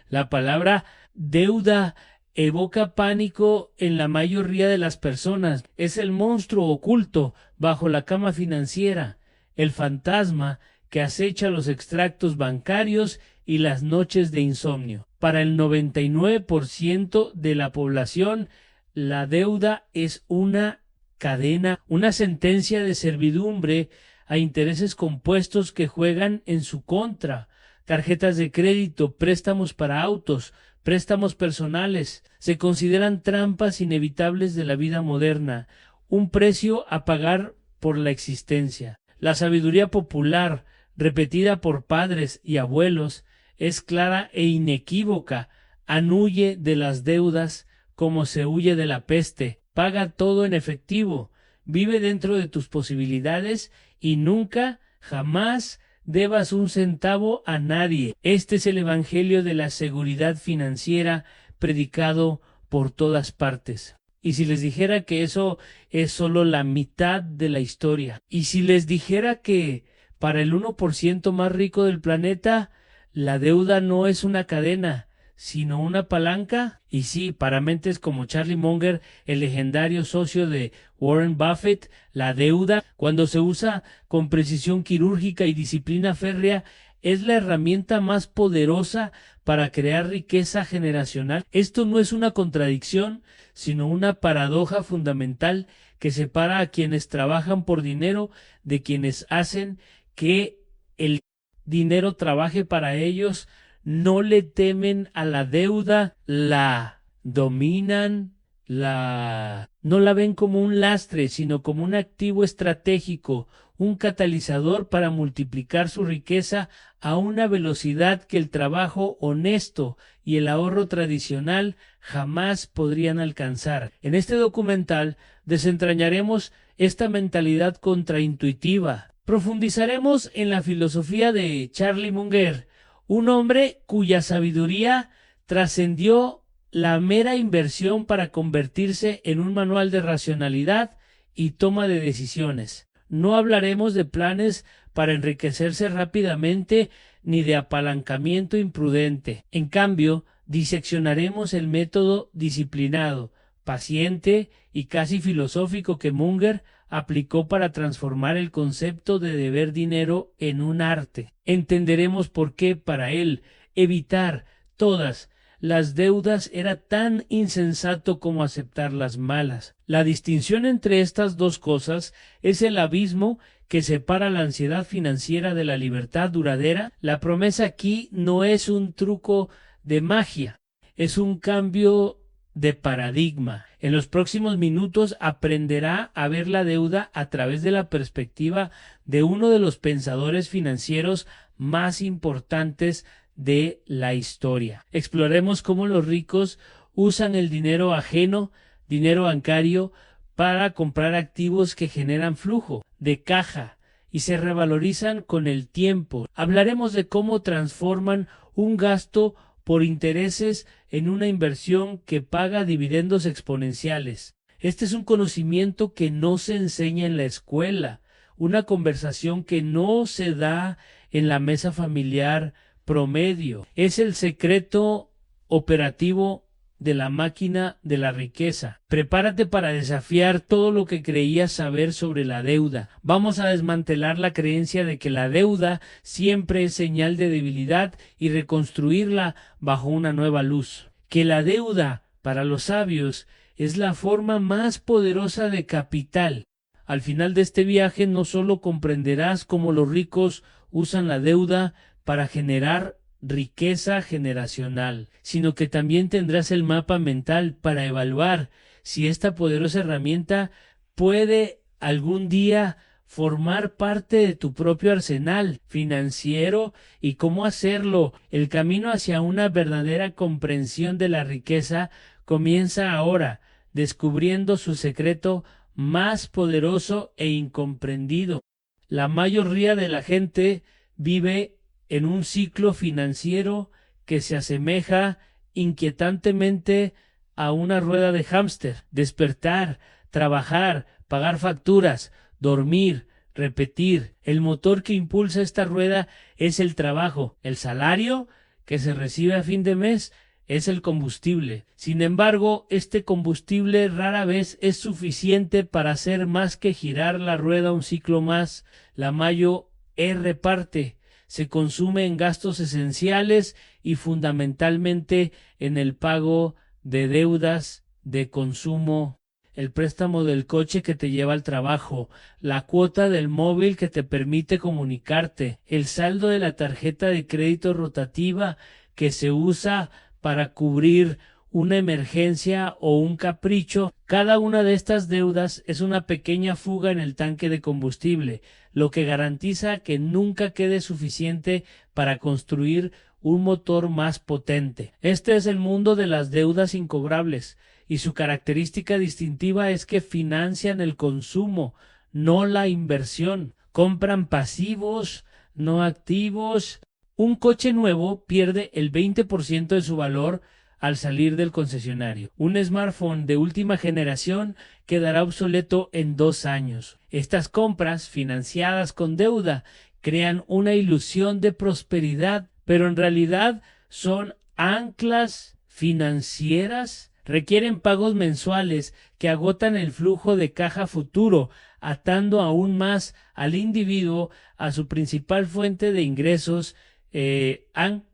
La palabra deuda evoca pánico en la mayoría de las personas. Es el monstruo oculto bajo la cama financiera, el fantasma que acecha los extractos bancarios y las noches de insomnio. Para el 99% de la población, la deuda es una cadena, una sentencia de servidumbre a intereses compuestos que juegan en su contra. Tarjetas de crédito, préstamos para autos, préstamos personales, se consideran trampas inevitables de la vida moderna, un precio a pagar por la existencia. La sabiduría popular, repetida por padres y abuelos, es clara e inequívoca. Huye de las deudas como se huye de la peste. Paga todo en efectivo. Vive dentro de tus posibilidades y nunca, jamás debas un centavo a nadie. Este es el evangelio de la seguridad financiera predicado por todas partes. Y si les dijera que eso es solo la mitad de la historia, y si les dijera que para el 1% más rico del planeta, la deuda no es una cadena, sino una palanca. Y sí, para mentes como Charlie Munger, el legendario socio de Warren Buffett, la deuda, cuando se usa con precisión quirúrgica y disciplina férrea, es la herramienta más poderosa para crear riqueza generacional. Esto no es una contradicción, sino una paradoja fundamental que separa a quienes trabajan por dinero de quienes hacen que el dinero trabaje para ellos. No le temen a la deuda, la dominan, no la ven como un lastre, sino como un activo estratégico, un catalizador para multiplicar su riqueza a una velocidad que el trabajo honesto y el ahorro tradicional jamás podrían alcanzar. En este documental desentrañaremos esta mentalidad contraintuitiva. Profundizaremos en la filosofía de Charlie Munger, un hombre cuya sabiduría trascendió la mera inversión para convertirse en un manual de racionalidad y toma de decisiones. No hablaremos de planes para enriquecerse rápidamente ni de apalancamiento imprudente. En cambio, diseccionaremos el método disciplinado, paciente y casi filosófico que Munger aplicó para transformar el concepto de deber dinero en un arte. Entenderemos por qué para él evitar todas las deudas era tan insensato como aceptar las malas. La distinción entre estas dos cosas es el abismo que separa la ansiedad financiera de la libertad duradera. La promesa aquí no es un truco de magia, es un cambio de paradigma. En los próximos minutos aprenderá a ver la deuda a través de la perspectiva de uno de los pensadores financieros más importantes de la historia. Exploremos cómo los ricos usan el dinero ajeno, dinero bancario, para comprar activos que generan flujo de caja y se revalorizan con el tiempo. Hablaremos de cómo transforman un gasto por intereses en una inversión que paga dividendos exponenciales. Este es un conocimiento que no se enseña en la escuela, una conversación que no se da en la mesa familiar promedio. Es el secreto operativo de la máquina de la riqueza. Prepárate para desafiar todo lo que creías saber sobre la deuda. Vamos a desmantelar la creencia de que la deuda siempre es señal de debilidad y reconstruirla bajo una nueva luz. Que la deuda, para los sabios, es la forma más poderosa de capital. Al final de este viaje no solo comprenderás cómo los ricos usan la deuda para generar riqueza generacional, sino que también tendrás el mapa mental para evaluar si esta poderosa herramienta puede algún día formar parte de tu propio arsenal financiero y cómo hacerlo. El camino hacia una verdadera comprensión de la riqueza comienza ahora, descubriendo su secreto más poderoso e incomprendido. La mayoría de la gente vive en un ciclo financiero que se asemeja inquietantemente a una rueda de hámster. Despertar, trabajar, pagar facturas, dormir, repetir. El motor que impulsa esta rueda es el trabajo, el salario que se recibe a fin de mes es el combustible. Sin embargo, este combustible rara vez es suficiente para hacer más que girar la rueda un ciclo más. La Mayo reparte, se consume en gastos esenciales y fundamentalmente en el pago de deudas de consumo, el préstamo del coche que te lleva al trabajo, la cuota del móvil que te permite comunicarte, el saldo de la tarjeta de crédito rotativa que se usa para cubrir una emergencia o un capricho. Cada una de estas deudas es una pequeña fuga en el tanque de combustible, lo que garantiza que nunca quede suficiente para construir un motor más potente. Este es el mundo de las deudas incobrables, y su característica distintiva es que financian el consumo, no la inversión. Compran pasivos, no activos. Un coche nuevo pierde el 20% de su valor al salir del concesionario. Un smartphone de última generación quedará obsoleto en 2 años. Estas compras, financiadas con deuda, crean una ilusión de prosperidad, pero en realidad son anclas financieras. Requieren pagos mensuales que agotan el flujo de caja futuro, atando aún más al individuo a su principal fuente de ingresos,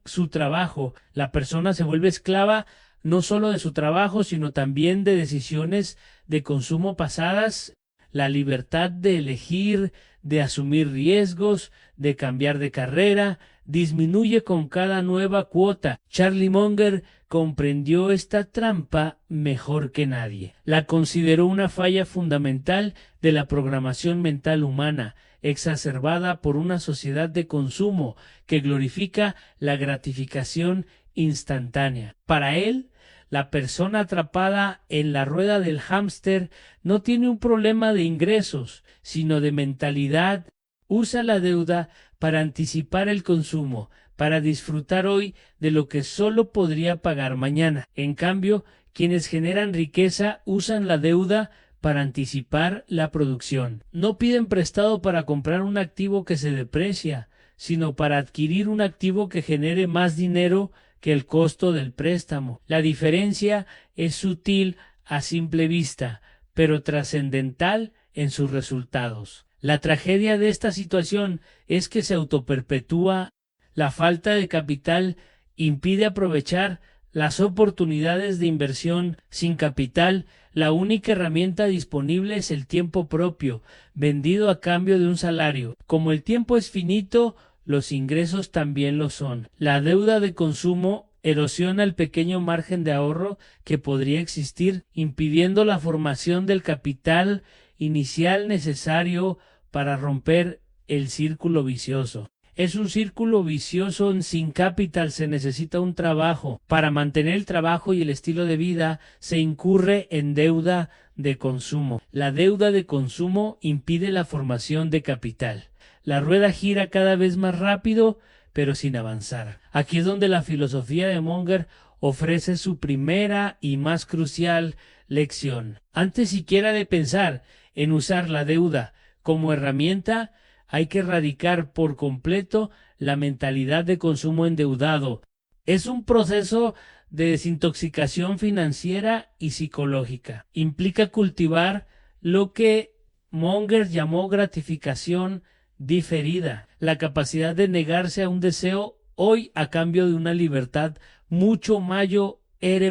su trabajo. La persona se vuelve esclava no solo de su trabajo, sino también de decisiones de consumo pasadas. La libertad de elegir, de asumir riesgos, de cambiar de carrera, disminuye con cada nueva cuota. Charlie Munger comprendió esta trampa mejor que nadie. La consideró una falla fundamental de la programación mental humana, exacerbada por una sociedad de consumo que glorifica la gratificación instantánea. Para él, la persona atrapada en la rueda del hámster no tiene un problema de ingresos, sino de mentalidad. Usa la deuda para anticipar el consumo, para disfrutar hoy de lo que solo podría pagar mañana. En cambio, quienes generan riqueza usan la deuda para anticipar la producción. No piden prestado para comprar un activo que se deprecia, sino para adquirir un activo que genere más dinero que el costo del préstamo. La diferencia es sutil a simple vista, pero trascendental en sus resultados. La tragedia de esta situación es que se autoperpetúa. La falta de capital impide aprovechar las oportunidades de inversión. Sin capital, la única herramienta disponible es el tiempo propio, vendido a cambio de un salario. Como el tiempo es finito, los ingresos también lo son. La deuda de consumo erosiona el pequeño margen de ahorro que podría existir, impidiendo la formación del capital inicial necesario para romper el círculo vicioso. Es un círculo vicioso. Sin capital se necesita un trabajo. Para mantener el trabajo y el estilo de vida se incurre en deuda de consumo. La deuda de consumo impide la formación de capital. La rueda gira cada vez más rápido, pero sin avanzar. Aquí es donde la filosofía de Munger ofrece su primera y más crucial lección. Antes siquiera de pensar en usar la deuda como herramienta, hay que erradicar por completo la mentalidad de consumo endeudado. Es un proceso de desintoxicación financiera y psicológica. Implica cultivar lo que Munger llamó gratificación diferida, la capacidad de negarse a un deseo hoy a cambio de una libertad mucho mayor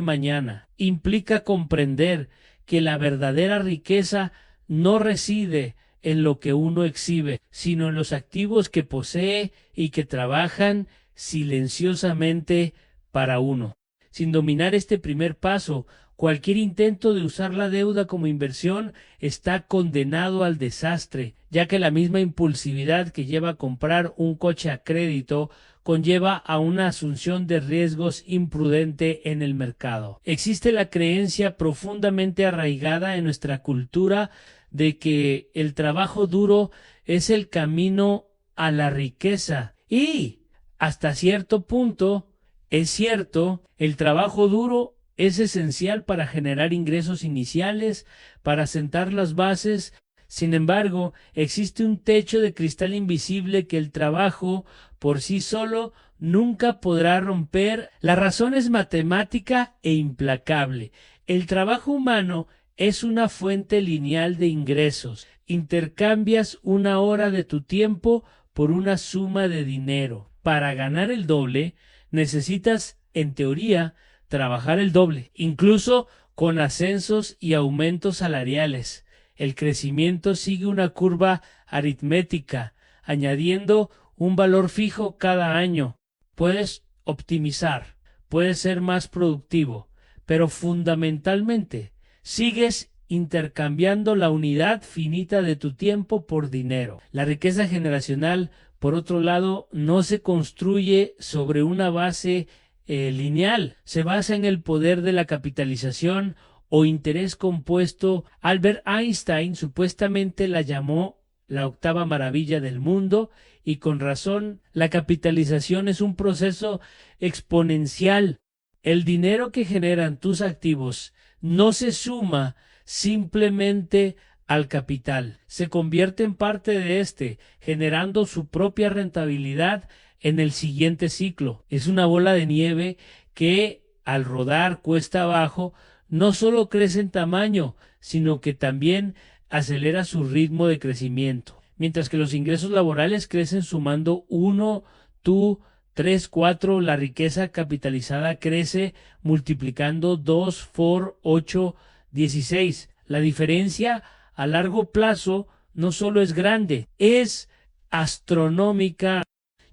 mañana. Implica comprender que la verdadera riqueza no reside en lo que uno exhibe, sino en los activos que posee y que trabajan silenciosamente para uno. Sin dominar este primer paso, cualquier intento de usar la deuda como inversión está condenado al desastre, ya que la misma impulsividad que lleva a comprar un coche a crédito conlleva a una asunción de riesgos imprudente en el mercado. Existe la creencia profundamente arraigada en nuestra cultura de que el trabajo duro es el camino a la riqueza, y hasta cierto punto es cierto. El trabajo duro es esencial para generar ingresos iniciales, para sentar las bases. Sin embargo, existe un techo de cristal invisible que el trabajo por sí solo nunca podrá romper. La razón es matemática e implacable. El trabajo humano es una fuente lineal de ingresos. Intercambias una hora de tu tiempo por una suma de dinero. Para ganar el doble, necesitas, en teoría, trabajar el doble, incluso con ascensos y aumentos salariales. El crecimiento sigue una curva aritmética, añadiendo un valor fijo cada año. Puedes optimizar, puedes ser más productivo, pero fundamentalmente sigues intercambiando la unidad finita de tu tiempo por dinero. La riqueza generacional, por otro lado, no se construye sobre una base lineal, se basa en el poder de la capitalización o interés compuesto. Albert Einstein supuestamente la llamó la octava maravilla del mundo, y con razón. La capitalización es un proceso exponencial. El dinero que generan tus activos no se suma simplemente al capital, se convierte en parte de este, generando su propia rentabilidad en el siguiente ciclo. Es una bola de nieve que, al rodar cuesta abajo, no solo crece en tamaño, sino que también acelera su ritmo de crecimiento. Mientras que los ingresos laborales crecen sumando 1, 2, 3, 4, la riqueza capitalizada crece multiplicando 2, 4, 8, 16. La diferencia a largo plazo no solo es grande, es astronómica.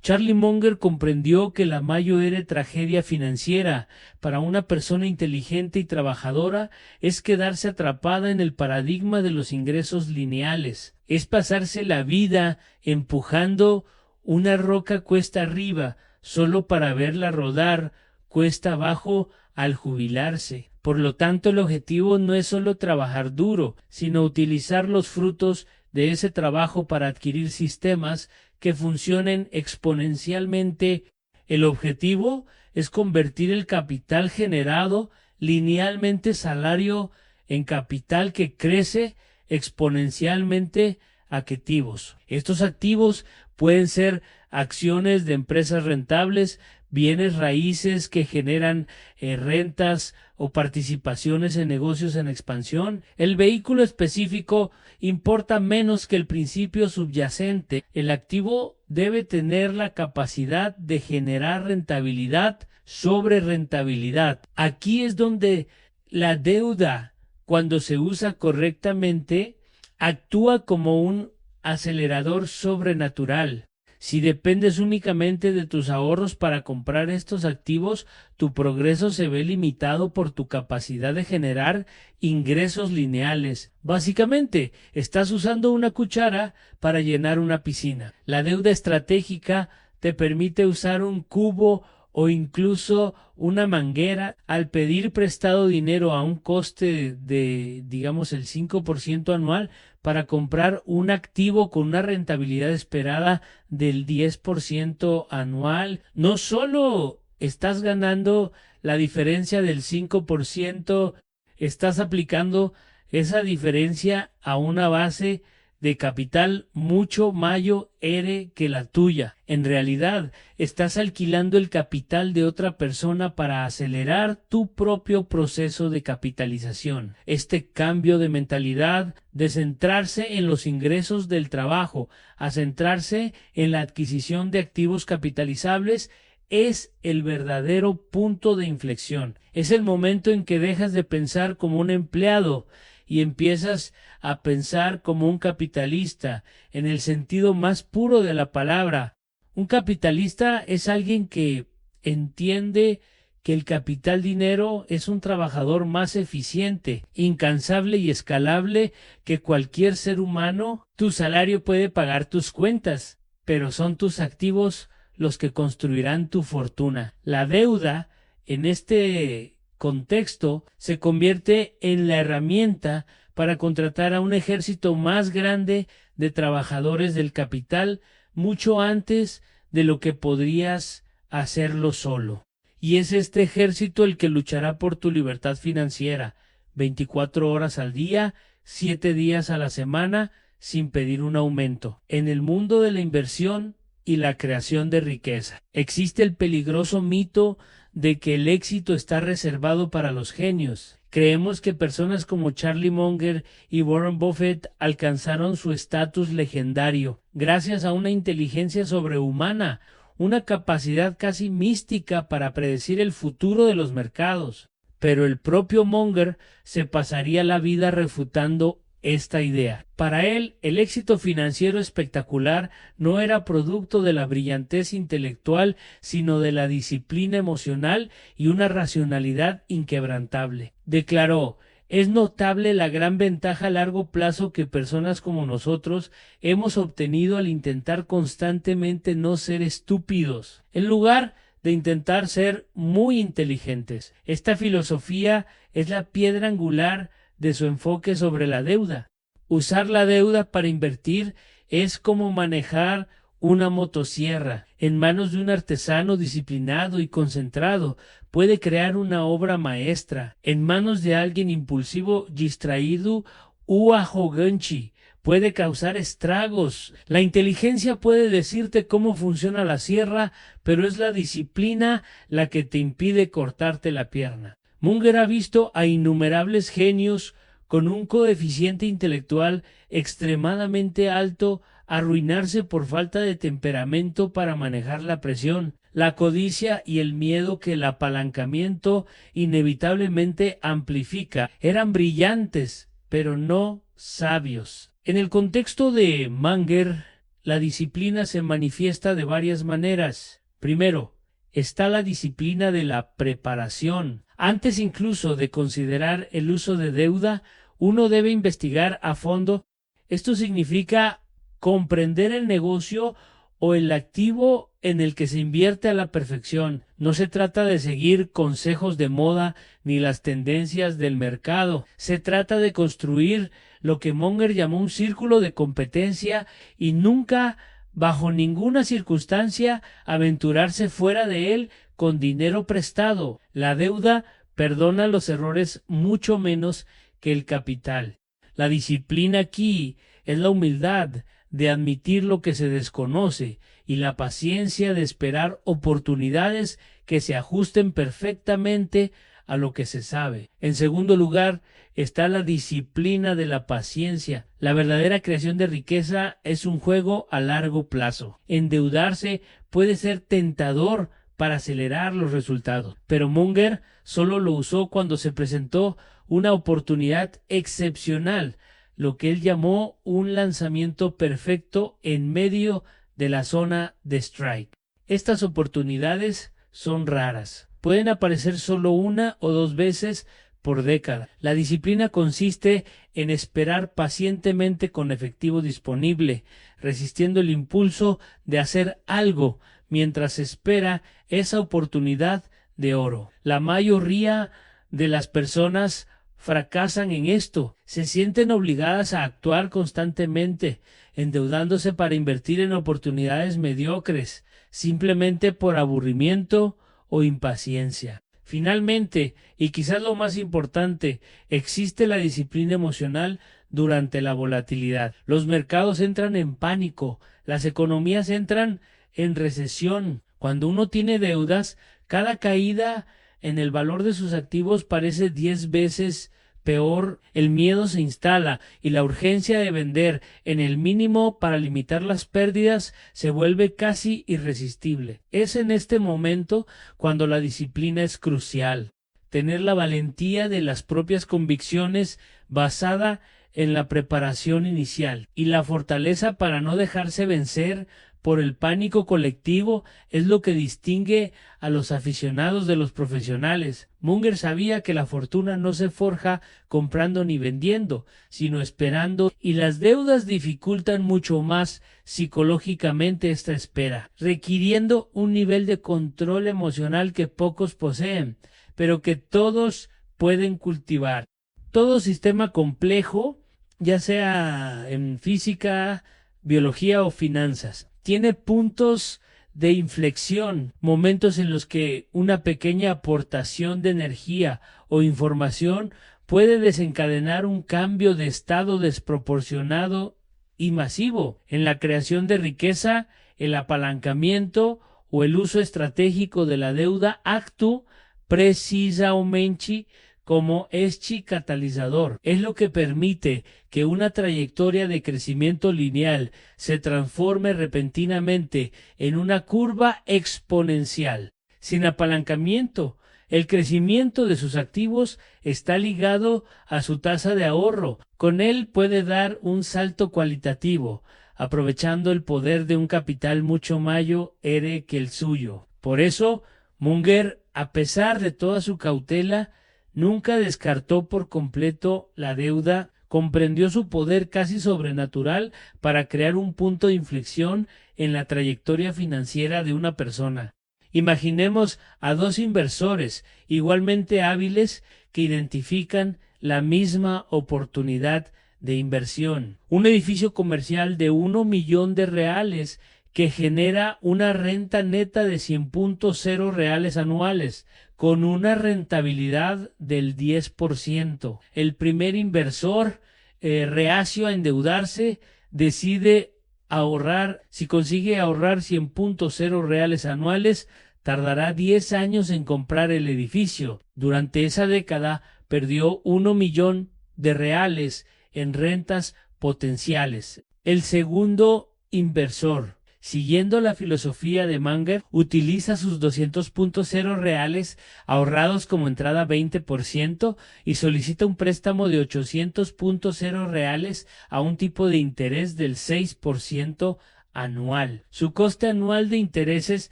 Charlie Munger comprendió que la mayor tragedia financiera para una persona inteligente y trabajadora es quedarse atrapada en el paradigma de los ingresos lineales. Es pasarse la vida empujando una roca cuesta arriba solo para verla rodar cuesta abajo al jubilarse. Por lo tanto, el objetivo no es solo trabajar duro, sino utilizar los frutos de ese trabajo para adquirir sistemas que funcionen exponencialmente. El objetivo es convertir el capital generado linealmente salario en capital que crece exponencialmente activos. Estos activos pueden ser acciones de empresas rentables, bienes raíces que generan rentas o participaciones en negocios en expansión. El vehículo específico importa menos que el principio subyacente. El activo debe tener la capacidad de generar rentabilidad sobre rentabilidad. Aquí es donde la deuda, cuando se usa correctamente, actúa como un acelerador sobrenatural. Si dependes únicamente de tus ahorros para comprar estos activos, tu progreso se ve limitado por tu capacidad de generar ingresos lineales. Básicamente, estás usando una cuchara para llenar una piscina. La deuda estratégica te permite usar un cubo o incluso una manguera. Al pedir prestado dinero a un coste de digamos el 5% anual para comprar un activo con una rentabilidad esperada del 10% anual, no solo estás ganando la diferencia del 5%, estás aplicando esa diferencia a una base de capital mucho mayor que la tuya. En realidad, estás alquilando el capital de otra persona para acelerar tu propio proceso de capitalización. Este cambio de mentalidad, de centrarse en los ingresos del trabajo a centrarse en la adquisición de activos capitalizables, es el verdadero punto de inflexión. Es el momento en que dejas de pensar como un empleado y empiezas a pensar como un capitalista, en el sentido más puro de la palabra. Un capitalista es alguien que entiende que el capital dinero es un trabajador más eficiente, incansable y escalable que cualquier ser humano. Tu salario puede pagar tus cuentas, pero son tus activos los que construirán tu fortuna. La deuda, en este contexto, se convierte en la herramienta para contratar a un ejército más grande de trabajadores del capital mucho antes de lo que podrías hacerlo solo. Y es este ejército el que luchará por tu libertad financiera, 24 horas al día, 7 días a la semana, sin pedir un aumento. En el mundo de la inversión y la creación de riqueza. Existe el peligroso mito de que el éxito está reservado para los genios. Creemos que personas como Charlie Munger y Warren Buffett alcanzaron su estatus legendario gracias a una inteligencia sobrehumana, una capacidad casi mística para predecir el futuro de los mercados. Pero el propio Munger se pasaría la vida refutando esta idea. Para él, el éxito financiero espectacular no era producto de la brillantez intelectual, sino de la disciplina emocional y una racionalidad inquebrantable. Declaró: es notable la gran ventaja a largo plazo que personas como nosotros hemos obtenido al intentar constantemente no ser estúpidos, en lugar de intentar ser muy inteligentes. Esta filosofía es la piedra angular de su enfoque sobre la deuda. Usar la deuda para invertir es como manejar una motosierra. En manos de un artesano disciplinado y concentrado puede crear una obra maestra. En manos de alguien impulsivo, distraído u arrogante puede causar estragos. La inteligencia puede decirte cómo funciona la sierra, pero es la disciplina la que te impide cortarte la pierna. Munger ha visto a innumerables genios con un coeficiente intelectual extremadamente alto arruinarse por falta de temperamento para manejar la presión, la codicia y el miedo que el apalancamiento inevitablemente amplifica. Eran brillantes, pero no sabios. En el contexto de Munger, la disciplina se manifiesta de varias maneras. Primero, está la disciplina de la preparación. Antes incluso de considerar el uso de deuda, uno debe investigar a fondo. Esto significa comprender el negocio o el activo en el que se invierte a la perfección. No se trata de seguir consejos de moda ni las tendencias del mercado. Se trata de construir lo que Munger llamó un círculo de competencia y nunca, bajo ninguna circunstancia, aventurarse fuera de él con dinero prestado. La deuda perdona los errores mucho menos que el capital. La disciplina aquí es la humildad de admitir lo que se desconoce y la paciencia de esperar oportunidades que se ajusten perfectamente a lo que se sabe. En segundo lugar, está la disciplina de la paciencia. La verdadera creación de riqueza es un juego a largo plazo. Endeudarse puede ser tentador para acelerar los resultados, pero Munger solo lo usó cuando se presentó una oportunidad excepcional, lo que él llamó un lanzamiento perfecto en medio de la zona de strike. Estas oportunidades son raras. Pueden aparecer solo una o dos veces por década. La disciplina consiste en esperar pacientemente con efectivo disponible, resistiendo el impulso de hacer algo mientras espera esa oportunidad de oro. La mayoría de las personas fracasan en esto. Se sienten obligadas a actuar constantemente, endeudándose para invertir en oportunidades mediocres, simplemente por aburrimiento o impaciencia. Finalmente, y quizás lo más importante, existe la disciplina emocional durante la volatilidad. Los mercados entran en pánico, las economías entran en recesión. Cuando uno tiene deudas, cada caída en el valor de sus activos parece 10 veces peor. El miedo se instala y la urgencia de vender en el mínimo para limitar las pérdidas se vuelve casi irresistible. Es en este momento cuando la disciplina es crucial. Tener la valentía de las propias convicciones basada en la preparación inicial y la fortaleza para no dejarse vencer por el pánico colectivo es lo que distingue a los aficionados de los profesionales. Munger sabía que la fortuna no se forja comprando ni vendiendo, sino esperando, y las deudas dificultan mucho más psicológicamente esta espera, requiriendo un nivel de control emocional que pocos poseen, pero que todos pueden cultivar. Todo sistema complejo, ya sea en física, biología o finanzas, tiene puntos de inflexión, momentos en los que una pequeña aportación de energía o información puede desencadenar un cambio de estado desproporcionado y masivo. En la creación de riqueza, el apalancamiento o el uso estratégico de la deuda actúa precisamente como este catalizador. Es lo que permite que una trayectoria de crecimiento lineal se transforme repentinamente en una curva exponencial. Sin apalancamiento, el crecimiento de sus activos está ligado a su tasa de ahorro. Con él puede dar un salto cualitativo, aprovechando el poder de un capital mucho mayor que el suyo. Por eso, Munger, a pesar de toda su cautela, nunca descartó por completo la deuda, comprendió su poder casi sobrenatural para crear un punto de inflexión en la trayectoria financiera de una persona. Imaginemos a dos inversores igualmente hábiles que identifican la misma oportunidad de inversión. Un edificio comercial de 1 millón de reales que genera una renta neta de 100.0 reales anuales, con una rentabilidad del 10%. El primer inversor, reacio a endeudarse, decide ahorrar. Si consigue ahorrar 100.0 reales anuales, tardará 10 años en comprar el edificio. Durante esa década perdió 1 millón de reales en rentas potenciales. El segundo inversor, siguiendo la filosofía de Munger, utiliza sus 200.0 reales ahorrados como entrada 20% y solicita un préstamo de 800.0 reales a un tipo de interés del 6% anual. Su coste anual de intereses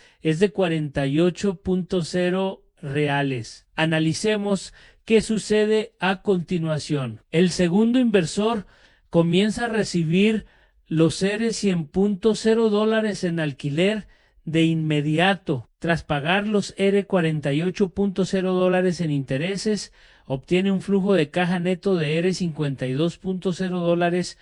es de 48.0 reales. Analicemos qué sucede a continuación. El segundo inversor comienza a recibir los $100.0 en alquiler de inmediato. Tras pagar los $48.0 en intereses, obtiene un flujo de caja neto de $52.0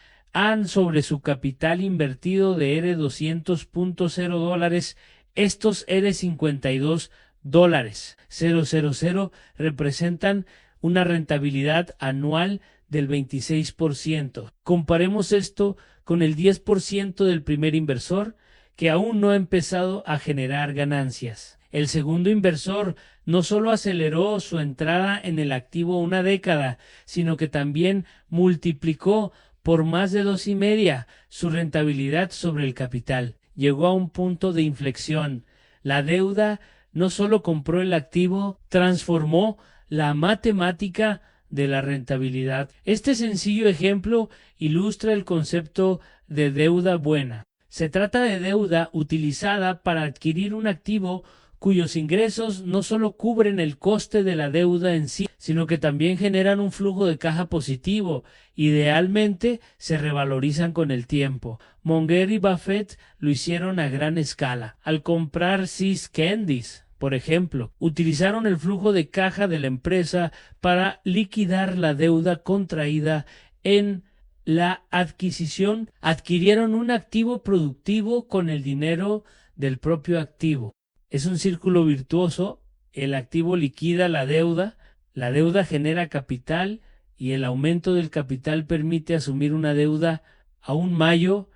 sobre su capital invertido de $200.0. Estos $52.000 representan una rentabilidad anual del 26%. Comparemos esto con el 10% del primer inversor, que aún no ha empezado a generar ganancias. El segundo inversor no solo aceleró su entrada en el activo una década, sino que también multiplicó por más de 2.5 su rentabilidad sobre el capital. Llegó a un punto de inflexión. La deuda no solo compró el activo, transformó la matemática de la rentabilidad. Este sencillo ejemplo ilustra el concepto de deuda buena. Se trata de deuda utilizada para adquirir un activo cuyos ingresos no solo cubren el coste de la deuda en sí, sino que también generan un flujo de caja positivo. Idealmente se revalorizan con el tiempo. Munger y Buffett lo hicieron a gran escala. Al comprar See's Candies, por ejemplo, utilizaron el flujo de caja de la empresa para liquidar la deuda contraída en la adquisición. Adquirieron un activo productivo con el dinero del propio activo. Es un círculo virtuoso. El activo liquida la deuda genera capital y el aumento del capital permite asumir una deuda aún mayor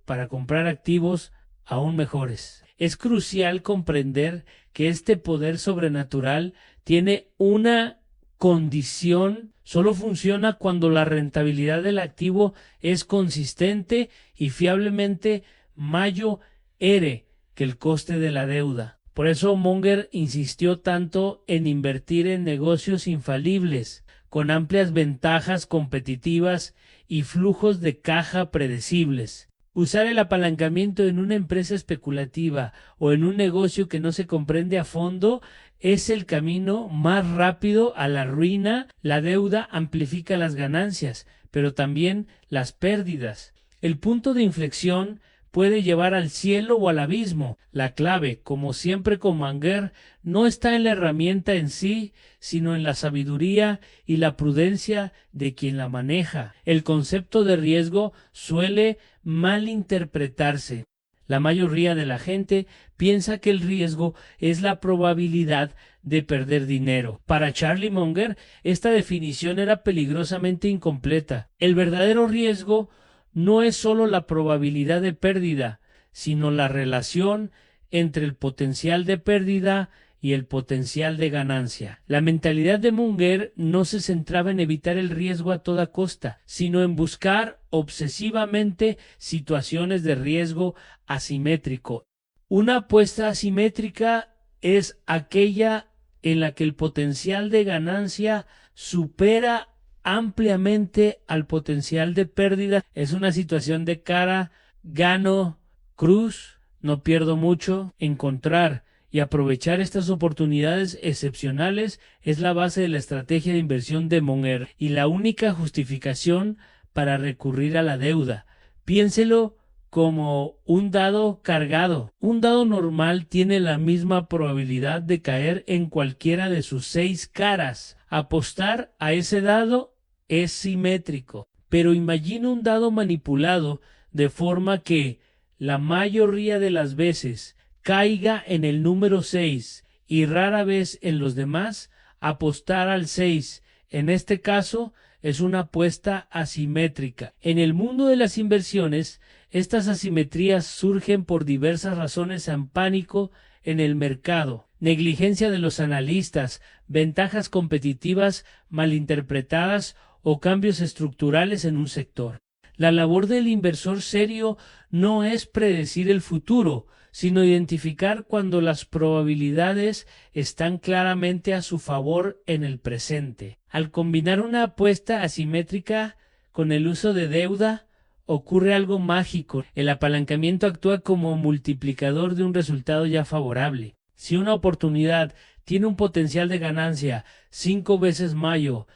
para comprar activos aún mejores. Es crucial comprender que este poder sobrenatural tiene una condición: solo funciona cuando la rentabilidad del activo es consistente y fiablemente mayor que el coste de la deuda. Por eso Munger insistió tanto en invertir en negocios infalibles, con amplias ventajas competitivas y flujos de caja predecibles. Usar el apalancamiento en una empresa especulativa o en un negocio que no se comprende a fondo es el camino más rápido a la ruina. La deuda amplifica las ganancias, pero también las pérdidas. El punto de inflexión puede llevar al cielo o al abismo. La clave, como siempre con Munger, no está en la herramienta en sí, sino en la sabiduría y la prudencia de quien la maneja. El concepto de riesgo suele malinterpretarse. La mayoría de la gente piensa que el riesgo es la probabilidad de perder dinero. Para Charlie Munger, esta definición era peligrosamente incompleta. El verdadero riesgo no es solo la probabilidad de pérdida, sino la relación entre el potencial de pérdida y el potencial de ganancia. La mentalidad de Munger no se centraba en evitar el riesgo a toda costa, sino en buscar obsesivamente situaciones de riesgo asimétrico. Una apuesta asimétrica es aquella en la que el potencial de ganancia supera ampliamente al potencial de pérdida. Es una situación de cara, gano, cruz, no pierdo mucho. Encontrar y aprovechar estas oportunidades excepcionales es la base de la estrategia de inversión de Munger y la única justificación para recurrir a la deuda. Piénselo como un dado cargado. Un dado normal tiene la misma probabilidad de caer en cualquiera de sus 6 caras. Apostar a ese dado es simétrico, pero imagina un dado manipulado de forma que la mayoría de las veces caiga en el número 6 y rara vez en los demás. Apostar al 6 en este caso es una apuesta asimétrica. En el mundo de las inversiones, estas asimetrías surgen por diversas razones en pánico en el mercado, negligencia de los analistas, ventajas competitivas malinterpretadas o cambios estructurales en un sector. La labor del inversor serio no es predecir el futuro, sino identificar cuando las probabilidades están claramente a su favor en el presente. Al combinar una apuesta asimétrica con el uso de deuda, ocurre algo mágico. El apalancamiento actúa como multiplicador de un resultado ya favorable. Si una oportunidad tiene un potencial de ganancia 5 veces mayor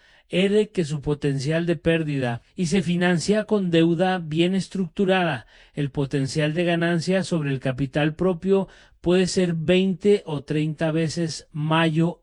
que su potencial de pérdida y se financia con deuda bien estructurada, el potencial de ganancia sobre el capital propio puede ser 20 o 30 veces mayor.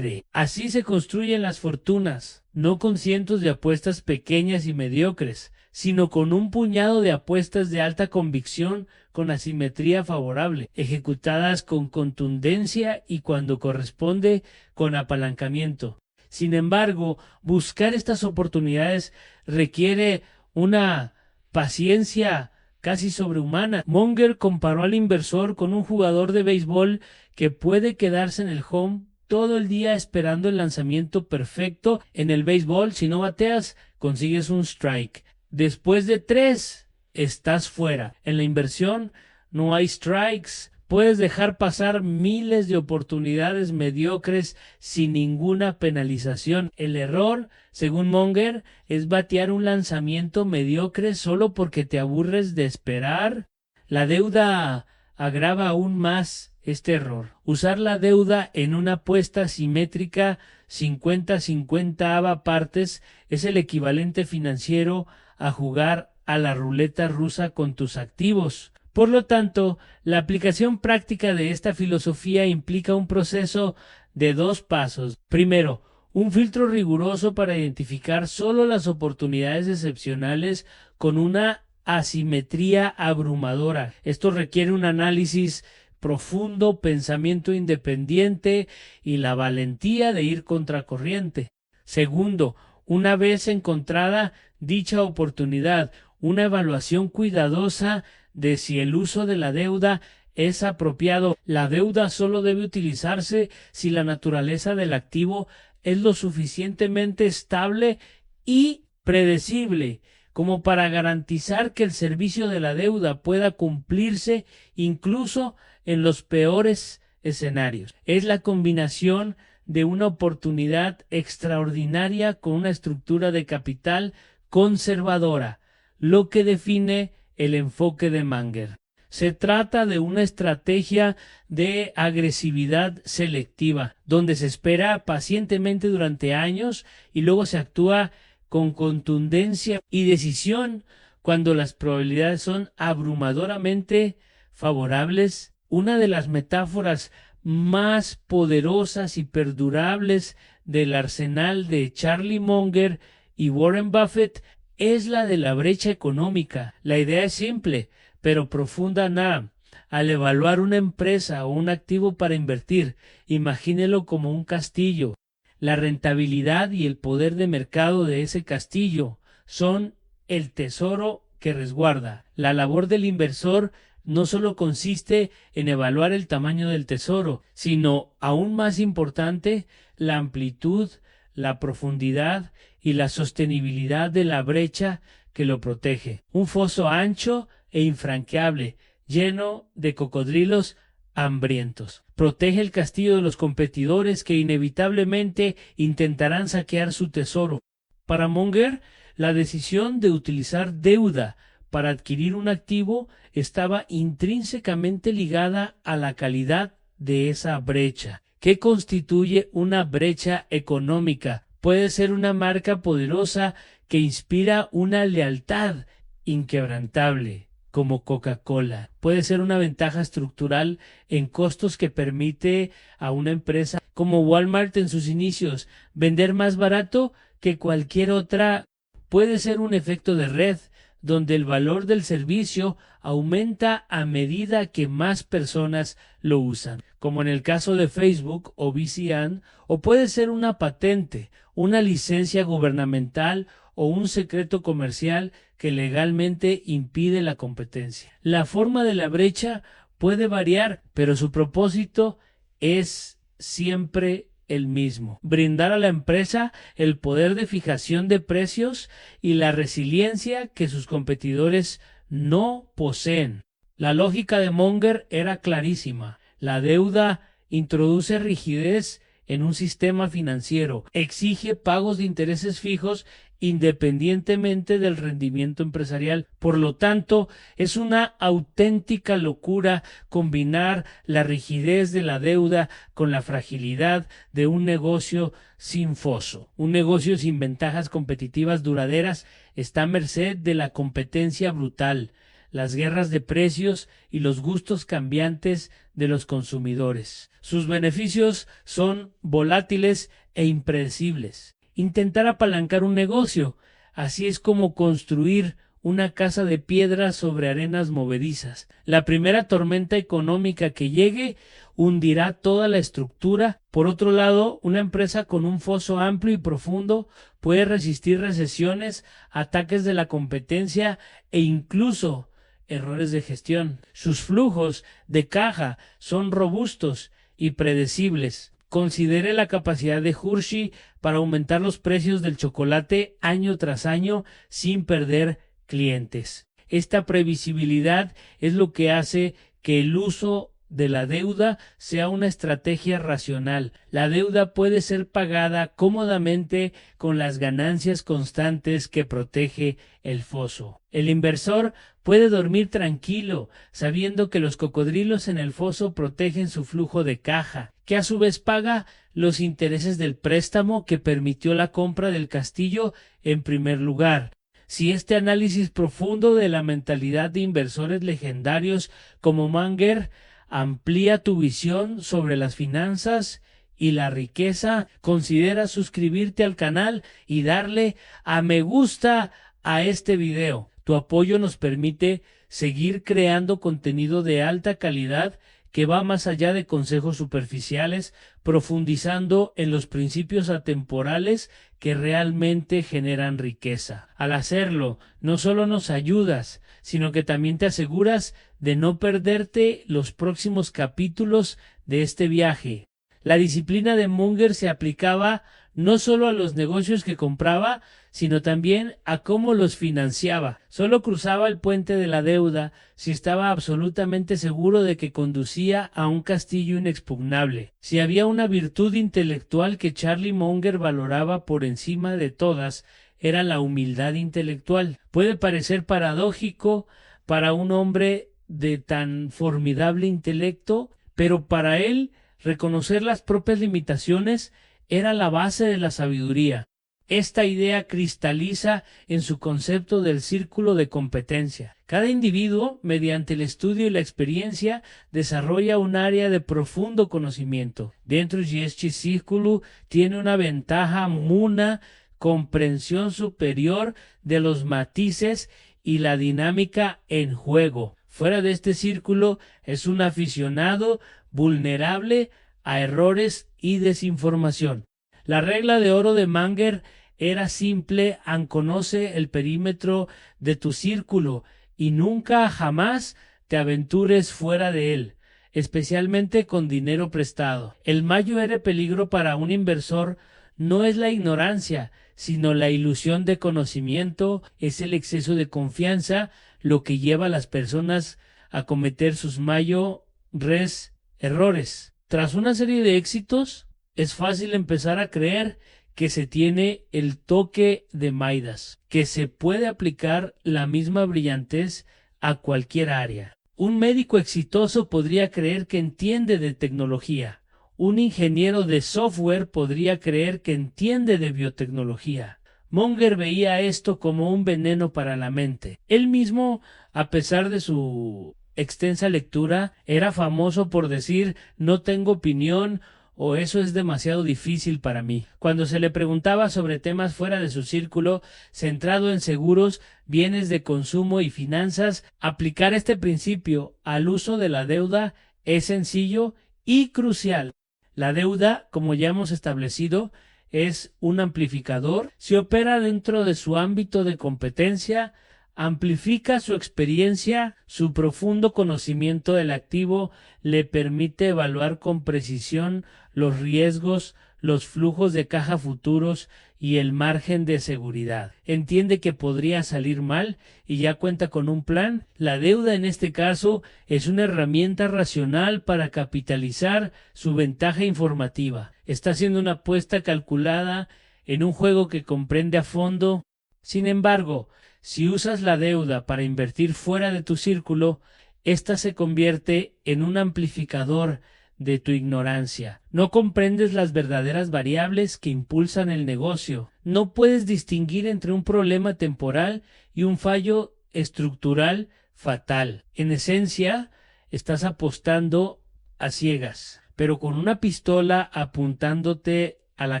Así se construyen las fortunas, no con cientos de apuestas pequeñas y mediocres, sino con un puñado de apuestas de alta convicción con asimetría favorable, ejecutadas con contundencia y cuando corresponde con apalancamiento. Sin embargo, buscar estas oportunidades requiere una paciencia casi sobrehumana. Munger comparó al inversor con un jugador de béisbol que puede quedarse en el home todo el día esperando el lanzamiento perfecto. En el béisbol, si no bateas, consigues un strike. Después de 3, estás fuera. En la inversión no hay strikes. Puedes dejar pasar miles de oportunidades mediocres sin ninguna penalización. El error, según Munger, es batear un lanzamiento mediocre solo porque te aburres de esperar. La deuda agrava aún más este error. Usar la deuda en una apuesta simétrica 50-50 partes es el equivalente financiero a jugar a la ruleta rusa con tus activos. Por lo tanto, la aplicación práctica de esta filosofía implica un proceso de 2 pasos. Primero, un filtro riguroso para identificar solo las oportunidades excepcionales con una asimetría abrumadora. Esto requiere un análisis profundo, pensamiento independiente y la valentía de ir contracorriente. Segundo, una vez encontrada dicha oportunidad, una evaluación cuidadosa de si el uso de la deuda es apropiado. La deuda solo debe utilizarse si la naturaleza del activo es lo suficientemente estable y predecible como para garantizar que el servicio de la deuda pueda cumplirse incluso en los peores escenarios. Es la combinación de una oportunidad extraordinaria con una estructura de capital conservadora, lo que define el enfoque de Munger. Se trata de una estrategia de agresividad selectiva, donde se espera pacientemente durante años y luego se actúa con contundencia y decisión cuando las probabilidades son abrumadoramente favorables. Una de las metáforas más poderosas y perdurables del arsenal de Charlie Munger y Warren Buffett es la de la brecha económica. La idea es simple, pero profunda. Al evaluar una empresa o un activo para invertir, imagínelo como un castillo. La rentabilidad y el poder de mercado de ese castillo son el tesoro que resguarda. La labor del inversor no solo consiste en evaluar el tamaño del tesoro, sino, aún más importante, la amplitud, la profundidad y la sostenibilidad de la brecha que lo protege. Un foso ancho e infranqueable, lleno de cocodrilos hambrientos. Protege el castillo de los competidores que inevitablemente intentarán saquear su tesoro. Para Munger, la decisión de utilizar deuda para adquirir un activo estaba intrínsecamente ligada a la calidad de esa brecha. ¿Qué constituye una brecha económica? Puede ser una marca poderosa que inspira una lealtad inquebrantable, como Coca-Cola. Puede ser una ventaja estructural en costos que permite a una empresa como Walmart en sus inicios vender más barato que cualquier otra. Puede ser un efecto de red, donde el valor del servicio aumenta a medida que más personas lo usan, como en el caso de Facebook o VCN, o puede ser una patente, una licencia gubernamental o un secreto comercial que legalmente impide la competencia. La forma de la brecha puede variar, pero su propósito es siempre el mismo: brindar a la empresa el poder de fijación de precios y la resiliencia que sus competidores no poseen. La lógica de Munger era clarísima. La deuda introduce rigidez en un sistema financiero, exige pagos de intereses fijos independientemente del rendimiento empresarial. Por lo tanto, es una auténtica locura combinar la rigidez de la deuda con la fragilidad de un negocio sin foso. Un negocio sin ventajas competitivas duraderas está a merced de la competencia brutal, las guerras de precios y los gustos cambiantes de los consumidores. Sus beneficios son volátiles e impredecibles. Intentar apalancar un negocio, así es como construir una casa de piedra sobre arenas movedizas. La primera tormenta económica que llegue hundirá toda la estructura. Por otro lado, una empresa con un foso amplio y profundo puede resistir recesiones, ataques de la competencia e incluso errores de gestión. Sus flujos de caja son robustos y predecibles. Considere la capacidad de Hershey para aumentar los precios del chocolate año tras año sin perder clientes. Esta previsibilidad es lo que hace que el uso de la deuda sea una estrategia racional. La deuda puede ser pagada cómodamente con las ganancias constantes que protege el foso. El inversor puede dormir tranquilo, sabiendo que los cocodrilos en el foso protegen su flujo de caja, que a su vez paga los intereses del préstamo que permitió la compra del castillo en primer lugar. Si este análisis profundo de la mentalidad de inversores legendarios como Munger amplía tu visión sobre las finanzas y la riqueza, considera suscribirte al canal y darle a me gusta a este video. Tu apoyo nos permite seguir creando contenido de alta calidad que va más allá de consejos superficiales, profundizando en los principios atemporales que realmente generan riqueza. Al hacerlo, no solo nos ayudas, sino que también te aseguras de no perderte los próximos capítulos de este viaje. La disciplina de Munger se aplicaba no solo a los negocios que compraba, sino también a cómo los financiaba. Solo cruzaba el puente de la deuda si estaba absolutamente seguro de que conducía a un castillo inexpugnable. Si había una virtud intelectual que Charlie Munger valoraba por encima de todas, era la humildad intelectual. Puede parecer paradójico para un hombre de tan formidable intelecto, pero para él reconocer las propias limitaciones era la base de la sabiduría. Esta idea cristaliza en su concepto del círculo de competencia. Cada individuo, mediante el estudio y la experiencia, desarrolla un área de profundo conocimiento. Dentro de este círculo tiene una ventaja, una comprensión superior de los matices y la dinámica en juego. Fuera de este círculo es un aficionado vulnerable a errores y desinformación. La regla de oro de Munger era simple: conoce el perímetro de tu círculo y nunca jamás te aventures fuera de él, especialmente con dinero prestado. El mayor peligro para un inversor no es la ignorancia, sino la ilusión de conocimiento, es el exceso de confianza lo que lleva a las personas a cometer sus mayores errores. Tras una serie de éxitos, es fácil empezar a creer que se tiene el toque de Midas, que se puede aplicar la misma brillantez a cualquier área. Un médico exitoso podría creer que entiende de tecnología. Un ingeniero de software podría creer que entiende de biotecnología. Munger veía esto como un veneno para la mente. Él mismo, a pesar de su extensa lectura, era famoso por decir no tengo opinión o eso es demasiado difícil para mí. Cuando se le preguntaba sobre temas fuera de su círculo, centrado en seguros, bienes de consumo y finanzas, aplicar este principio al uso de la deuda es sencillo y crucial. La deuda, como ya hemos establecido, es un amplificador. Si opera dentro de su ámbito de competencia, amplifica su experiencia, su profundo conocimiento del activo le permite evaluar con precisión los riesgos, los flujos de caja futuros y el margen de seguridad. Entiende que podría salir mal y ya cuenta con un plan. La deuda en este caso es una herramienta racional para capitalizar su ventaja informativa. Está haciendo una apuesta calculada en un juego que comprende a fondo. Sin embargo, si usas la deuda para invertir fuera de tu círculo, ésta se convierte en un amplificador de tu ignorancia. No comprendes las verdaderas variables que impulsan el negocio. No puedes distinguir entre un problema temporal y un fallo estructural fatal. En esencia, estás apostando a ciegas, pero con una pistola apuntándote a la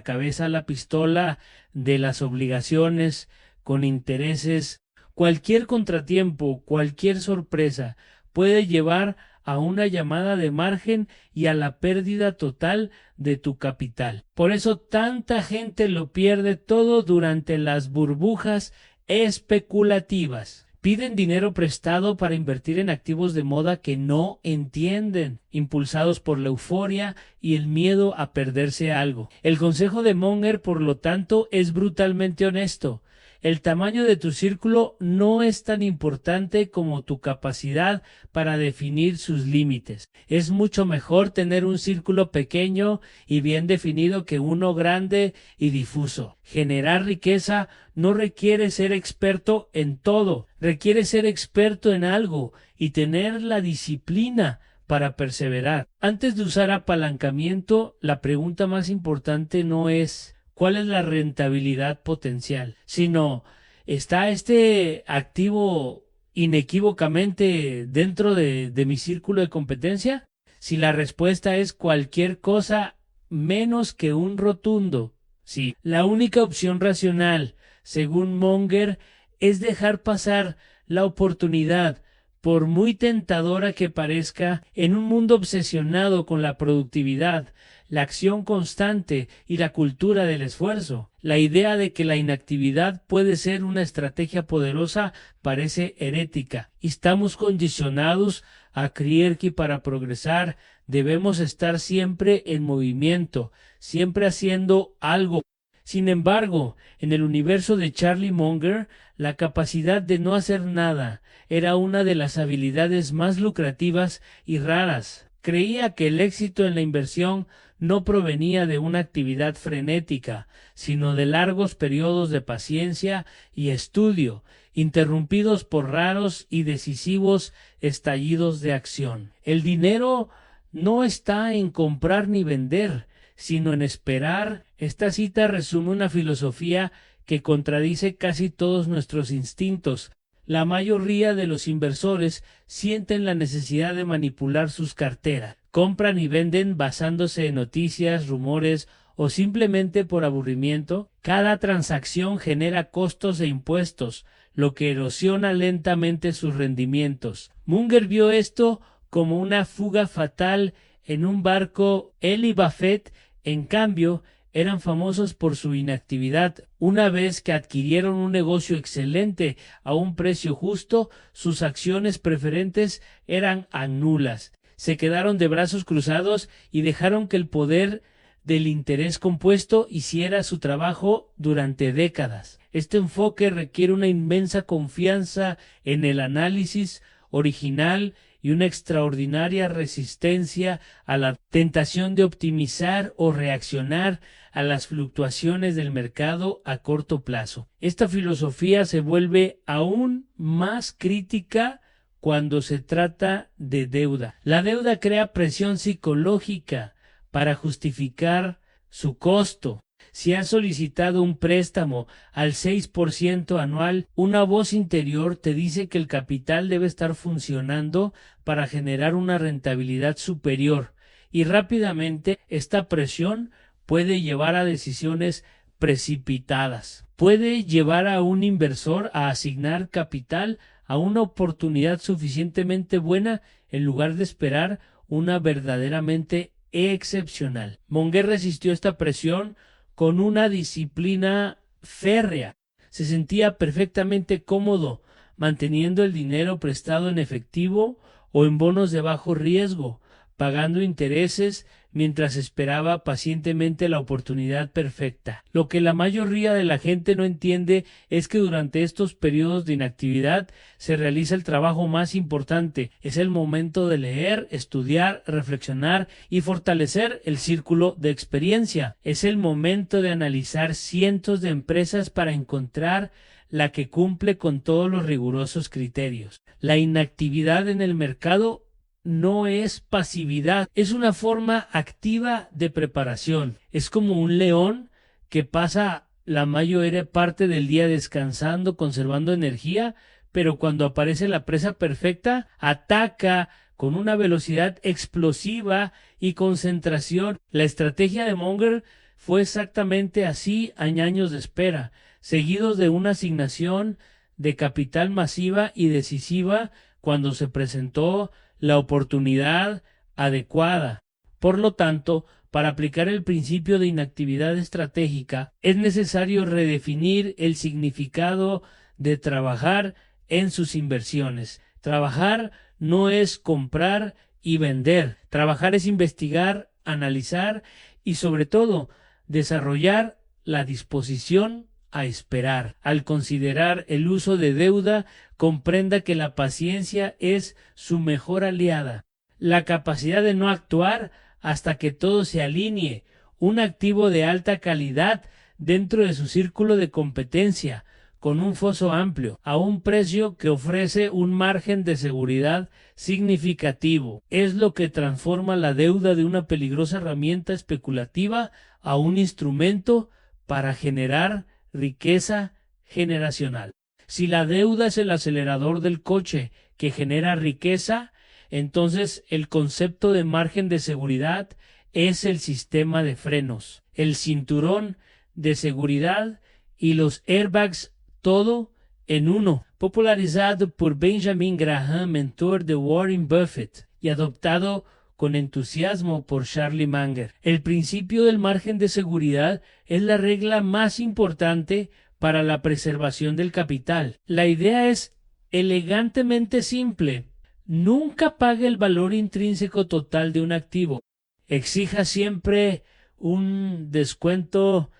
cabeza, la pistola de las obligaciones, con intereses. Cualquier contratiempo, cualquier sorpresa puede llevar a una llamada de margen y a la pérdida total de tu capital. Por eso tanta gente lo pierde todo durante las burbujas especulativas. Piden dinero prestado para invertir en activos de moda que no entienden, impulsados por la euforia y el miedo a perderse algo. El consejo de Munger, por lo tanto, es brutalmente honesto. El tamaño de tu círculo no es tan importante como tu capacidad para definir sus límites. Es mucho mejor tener un círculo pequeño y bien definido que uno grande y difuso. Generar riqueza no requiere ser experto en todo, requiere ser experto en algo y tener la disciplina para perseverar. Antes de usar apalancamiento, la pregunta más importante no es ¿cuál es la rentabilidad potencial? Sino, ¿está este activo inequívocamente dentro de mi círculo de competencia? Si la respuesta es cualquier cosa menos que un rotundo sí. La única opción racional, según Munger, es dejar pasar la oportunidad, por muy tentadora que parezca, en un mundo obsesionado con la productividad, la acción constante y la cultura del esfuerzo. La idea de que la inactividad puede ser una estrategia poderosa parece herética. Estamos condicionados a creer que para progresar debemos estar siempre en movimiento, siempre haciendo algo. Sin embargo, en el universo de Charlie Munger, la capacidad de no hacer nada era una de las habilidades más lucrativas y raras. Creía que el éxito en la inversión no provenía de una actividad frenética, sino de largos periodos de paciencia y estudio, interrumpidos por raros y decisivos estallidos de acción. El dinero no está en comprar ni vender, sino en esperar. Esta cita resume una filosofía que contradice casi todos nuestros instintos. La mayoría de los inversores sienten la necesidad de manipular sus carteras. Compran y venden basándose en noticias, rumores o simplemente por aburrimiento. Cada transacción genera costos e impuestos, lo que erosiona lentamente sus rendimientos. Munger vio esto como una fuga fatal en un barco. Él y Buffett, en cambio, eran famosos por su inactividad. Una vez que adquirieron un negocio excelente a un precio justo, sus acciones preferentes eran nulas. Se quedaron de brazos cruzados y dejaron que el poder del interés compuesto hiciera su trabajo durante décadas. Este enfoque requiere una inmensa confianza en el análisis original y una extraordinaria resistencia a la tentación de optimizar o reaccionar a las fluctuaciones del mercado a corto plazo. Esta filosofía se vuelve aún más crítica cuando se trata de deuda. La deuda crea presión psicológica para justificar su costo. Si has solicitado un préstamo al 6% anual, una voz interior te dice que el capital debe estar funcionando para generar una rentabilidad superior, y rápidamente esta presión puede llevar a decisiones precipitadas. Puede llevar a un inversor a asignar capital a una oportunidad suficientemente buena en lugar de esperar una verdaderamente excepcional. Munger resistió esta presión con una disciplina férrea. Se sentía perfectamente cómodo manteniendo el dinero prestado en efectivo o en bonos de bajo riesgo, pagando intereses mientras esperaba pacientemente la oportunidad perfecta. Lo que la mayoría de la gente no entiende es que durante estos periodos de inactividad se realiza el trabajo más importante. Es el momento de leer, estudiar, reflexionar y fortalecer el círculo de experiencia. Es el momento de analizar cientos de empresas para encontrar la que cumple con todos los rigurosos criterios. La inactividad en el mercado no es pasividad, es una forma activa de preparación. Es como un león que pasa la mayor parte del día descansando, conservando energía, pero cuando aparece la presa perfecta, ataca con una velocidad explosiva y concentración. La estrategia de Munger fue exactamente así años de espera, seguidos de una asignación de capital masiva y decisiva cuando se presentó la oportunidad adecuada. Por lo tanto, para aplicar el principio de inactividad estratégica, es necesario redefinir el significado de trabajar en sus inversiones. Trabajar no es comprar y vender. Trabajar es investigar, analizar y, sobre todo, desarrollar la disposición a esperar. Al considerar el uso de deuda, comprenda que la paciencia es su mejor aliada. La capacidad de no actuar hasta que todo se alinee, un activo de alta calidad dentro de su círculo de competencia, con un foso amplio, a un precio que ofrece un margen de seguridad significativo. Es lo que transforma la deuda de una peligrosa herramienta especulativa a un instrumento para generar riqueza generacional. Si la deuda es el acelerador del coche que genera riqueza, entonces el concepto de margen de seguridad es el sistema de frenos, el cinturón de seguridad y los airbags, todo en uno. Popularizado por Benjamin Graham, mentor de Warren Buffett, y adoptado con entusiasmo por Charlie Munger. El principio del margen de seguridad es la regla más importante para la preservación del capital. La idea es elegantemente simple. Nunca pague el valor intrínseco total de un activo. Exija siempre un descuento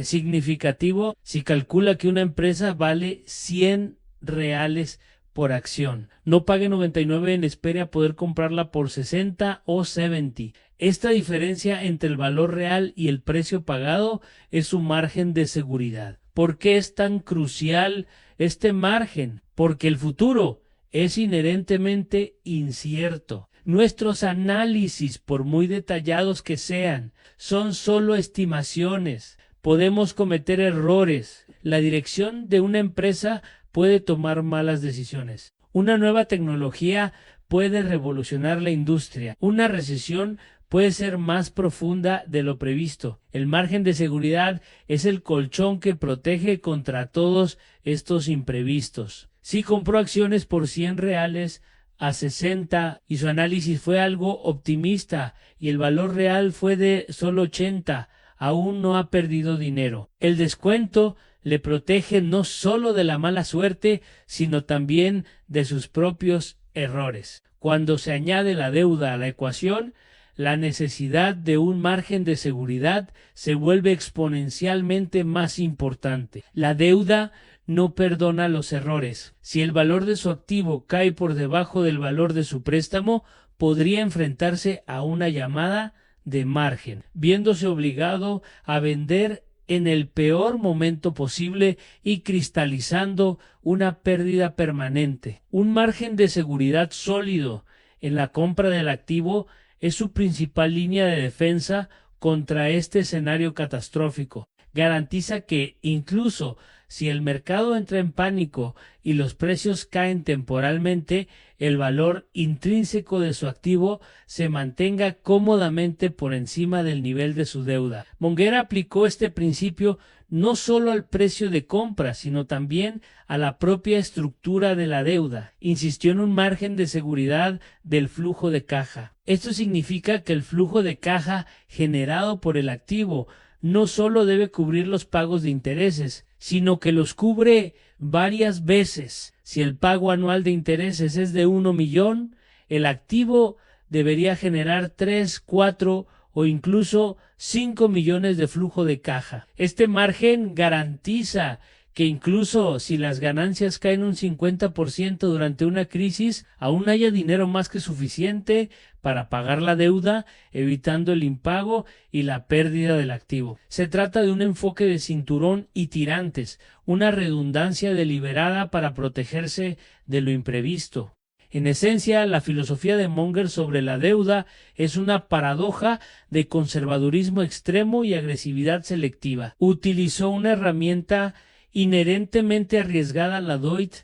significativo si calcula que una empresa vale 100 reales por acción. No pague 99 en espera a poder comprarla por 60 o 70. Esta diferencia entre el valor real y el precio pagado es su margen de seguridad. ¿Por qué es tan crucial este margen? Porque el futuro es inherentemente incierto. Nuestros análisis, por muy detallados que sean, son solo estimaciones. Podemos cometer errores. La dirección de una empresa puede tomar malas decisiones. Una nueva tecnología puede revolucionar la industria. Una recesión puede ser más profunda de lo previsto. El margen de seguridad es el colchón que protege contra todos estos imprevistos. Si compró acciones por 100 reales a 60 y su análisis fue algo optimista y el valor real fue de solo 80, aún no ha perdido dinero. El descuento le protege no solo de la mala suerte, sino también de sus propios errores. Cuando se añade la deuda a la ecuación, la necesidad de un margen de seguridad se vuelve exponencialmente más importante. La deuda no perdona los errores. Si el valor de su activo cae por debajo del valor de su préstamo, podría enfrentarse a una llamada de margen, viéndose obligado a vender en el peor momento posible y cristalizando una pérdida permanente. Un margen de seguridad sólido en la compra del activo es su principal línea de defensa contra este escenario catastrófico. Garantiza que, incluso si el mercado entra en pánico y los precios caen temporalmente, el valor intrínseco de su activo se mantenga cómodamente por encima del nivel de su deuda. Monguera aplicó este principio no solo al precio de compra, sino también a la propia estructura de la deuda. Insistió en un margen de seguridad del flujo de caja. Esto significa que el flujo de caja generado por el activo no solo debe cubrir los pagos de intereses, sino que los cubre varias veces. Si el pago anual de intereses es de 1 millón, el activo debería generar 3, 4 o incluso 5 millones de flujo de caja. Este margen garantiza que incluso si las ganancias caen un 50% durante una crisis, aún haya dinero más que suficiente para pagar la deuda, evitando el impago y la pérdida del activo. Se trata de un enfoque de cinturón y tirantes, una redundancia deliberada para protegerse de lo imprevisto. En esencia, la filosofía de Munger sobre la deuda es una paradoja de conservadurismo extremo y agresividad selectiva. Utilizó una herramienta inherentemente arriesgada, la DOIT,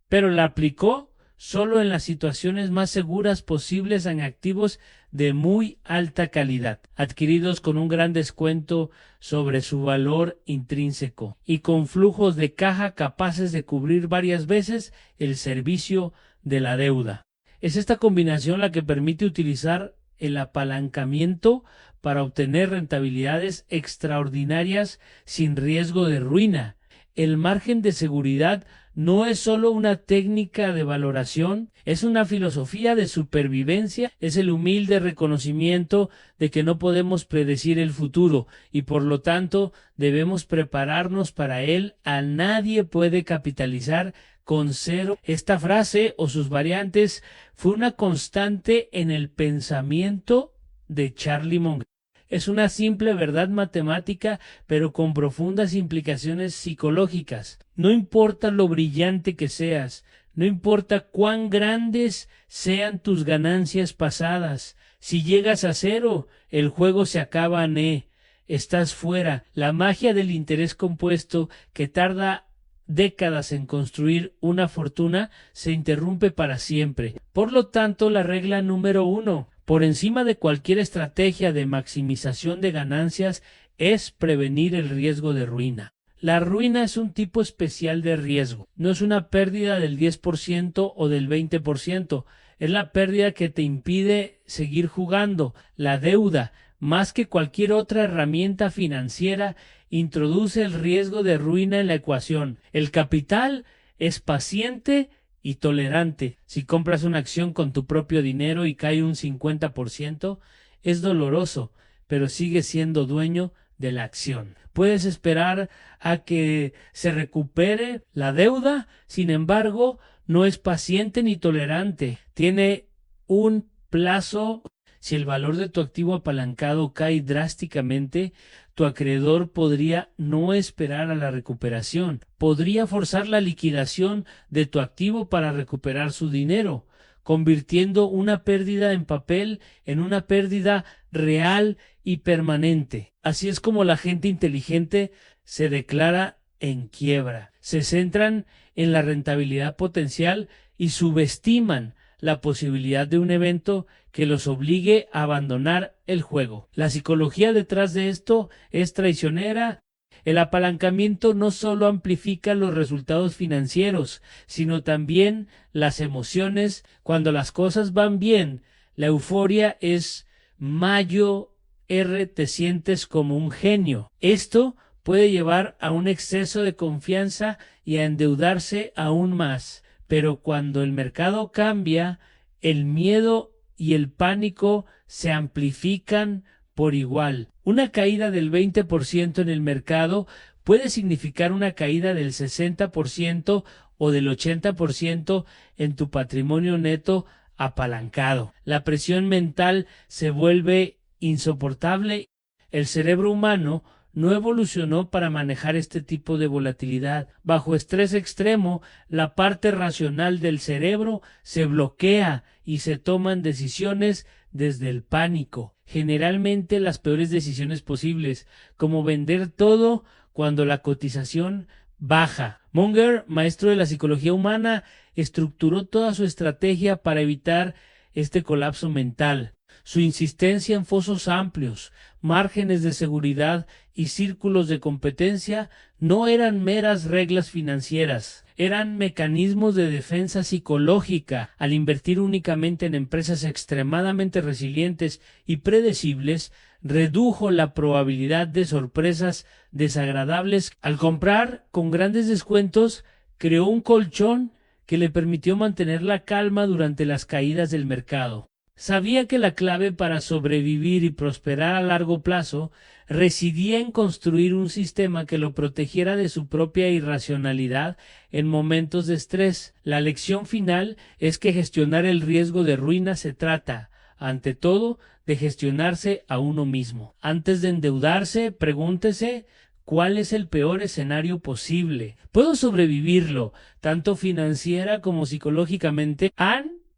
pero la aplicó solo en las situaciones más seguras posibles en activos de muy alta calidad, adquiridos con un gran descuento sobre su valor intrínseco y con flujos de caja capaces de cubrir varias veces el servicio de la deuda. Es esta combinación la que permite utilizar el apalancamiento para obtener rentabilidades extraordinarias sin riesgo de ruina. El margen de seguridad no es solo una técnica de valoración, es una filosofía de supervivencia, es el humilde reconocimiento de que no podemos predecir el futuro y por lo tanto debemos prepararnos para él. A nadie puede capitalizar con cero. Esta frase o sus variantes fue una constante en el pensamiento de Charlie Munger. Es una simple verdad matemática, pero con profundas implicaciones psicológicas. No importa lo brillante que seas, no importa cuán grandes sean tus ganancias pasadas, si llegas a cero, el juego se acaba estás fuera. La magia del interés compuesto, que tarda décadas en construir una fortuna, se interrumpe para siempre. Por lo tanto, la regla número 1, por encima de cualquier estrategia de maximización de ganancias, es prevenir el riesgo de ruina. La ruina es un tipo especial de riesgo. No es una pérdida del 10% o del 20%. Es la pérdida que te impide seguir jugando. La deuda, más que cualquier otra herramienta financiera, introduce el riesgo de ruina en la ecuación. El capital es paciente y tolerante. Si compras una acción con tu propio dinero y cae un 50%, es doloroso, pero sigues siendo dueño de la acción. Puedes esperar a que se recupere la deuda, sin embargo, no es paciente ni tolerante. Tiene un plazo. Si el valor de tu activo apalancado cae drásticamente, tu acreedor podría no esperar a la recuperación. Podría forzar la liquidación de tu activo para recuperar su dinero, convirtiendo una pérdida en papel en una pérdida real y permanente. Así es como la gente inteligente se declara en quiebra. Se centran en la rentabilidad potencial y subestiman la posibilidad de un evento que los obligue a abandonar el juego. La psicología detrás de esto es traicionera. El apalancamiento no solo amplifica los resultados financieros, sino también las emociones. Cuando las cosas van bien, la euforia es mayo te sientes como un genio. Esto puede llevar a un exceso de confianza y a endeudarse aún más. Pero cuando el mercado cambia, el miedo y el pánico se amplifican por igual. Una caída del 20% en el mercado puede significar una caída del 60% o del 80% en tu patrimonio neto apalancado. La presión mental se vuelve insoportable. El cerebro humano no evolucionó para manejar este tipo de volatilidad. Bajo estrés extremo, la parte racional del cerebro se bloquea y se toman decisiones desde el pánico. Generalmente las peores decisiones posibles, como vender todo cuando la cotización baja. Munger, maestro de la psicología humana, estructuró toda su estrategia para evitar este colapso mental. Su insistencia en fosos amplios, márgenes de seguridad y círculos de competencia no eran meras reglas financieras, eran mecanismos de defensa psicológica. Al invertir únicamente en empresas extremadamente resilientes y predecibles, redujo la probabilidad de sorpresas desagradables. Al comprar con grandes descuentos, creó un colchón que le permitió mantener la calma durante las caídas del mercado. Sabía que la clave para sobrevivir y prosperar a largo plazo residía en construir un sistema que lo protegiera de su propia irracionalidad en momentos de estrés. La lección final es que gestionar el riesgo de ruina se trata, ante todo, de gestionarse a uno mismo. Antes de endeudarse, pregúntese: ¿cuál es el peor escenario posible? ¿Puedo sobrevivirlo, tanto financiera como psicológicamente?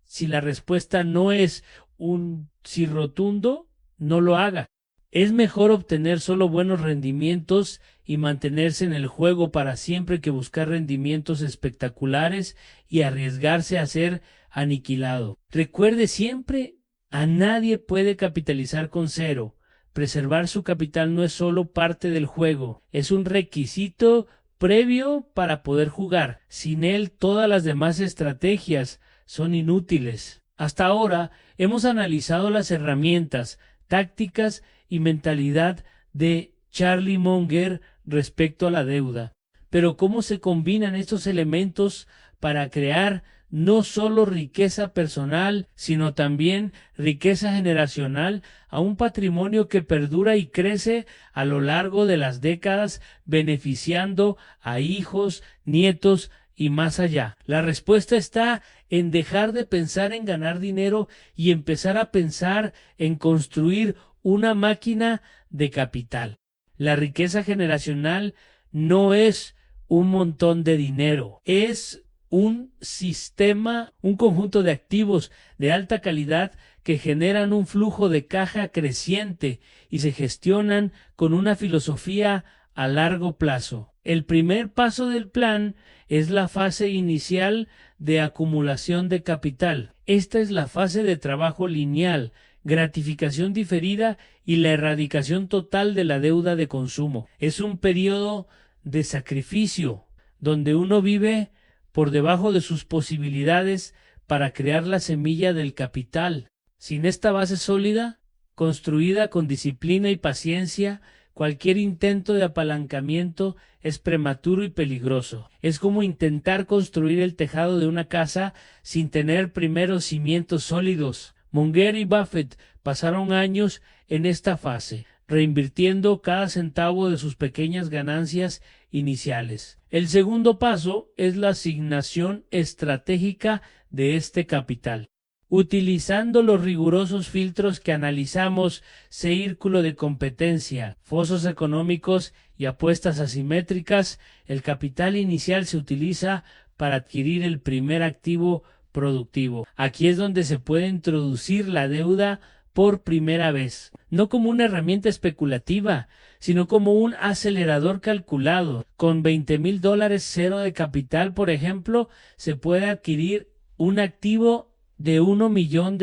Si la respuesta no es un sí rotundo, no lo haga. Es mejor obtener solo buenos rendimientos y mantenerse en el juego para siempre que buscar rendimientos espectaculares y arriesgarse a ser aniquilado. Recuerde siempre, a nadie puede capitalizar con cero. Preservar su capital no es solo parte del juego, es un requisito previo para poder jugar. Sin él, todas las demás estrategias son inútiles. Hasta ahora hemos analizado las herramientas, tácticas y mentalidad de Charlie Munger respecto a la deuda. Pero ¿cómo se combinan estos elementos para crear no solo riqueza personal, sino también riqueza generacional, a un patrimonio que perdura y crece a lo largo de las décadas, beneficiando a hijos, nietos y más allá? La respuesta está en dejar de pensar en ganar dinero y empezar a pensar en construir una máquina de capital. La riqueza generacional no es un montón de dinero, es un sistema, un conjunto de activos de alta calidad que generan un flujo de caja creciente y se gestionan con una filosofía a largo plazo. El primer paso del plan es la fase inicial de acumulación de capital. Esta es la fase de trabajo lineal, gratificación diferida y la erradicación total de la deuda de consumo. Es un periodo de sacrificio donde uno vive por debajo de sus posibilidades para crear la semilla del capital. Sin esta base sólida, construida con disciplina y paciencia, cualquier intento de apalancamiento es prematuro y peligroso. Es como intentar construir el tejado de una casa sin tener primero cimientos sólidos. Munger y Buffett pasaron años en esta fase, reinvirtiendo cada centavo de sus pequeñas ganancias iniciales. El segundo paso es la asignación estratégica de este capital. Utilizando los rigurosos filtros que analizamos, círculo de competencia, fosos económicos y apuestas asimétricas, el capital inicial se utiliza para adquirir el primer activo productivo. Aquí es donde se puede introducir la deuda por primera vez, no como una herramienta especulativa, sino como un acelerador calculado. Con $20,000 cero de capital, por ejemplo, se puede adquirir un activo de $1 millón,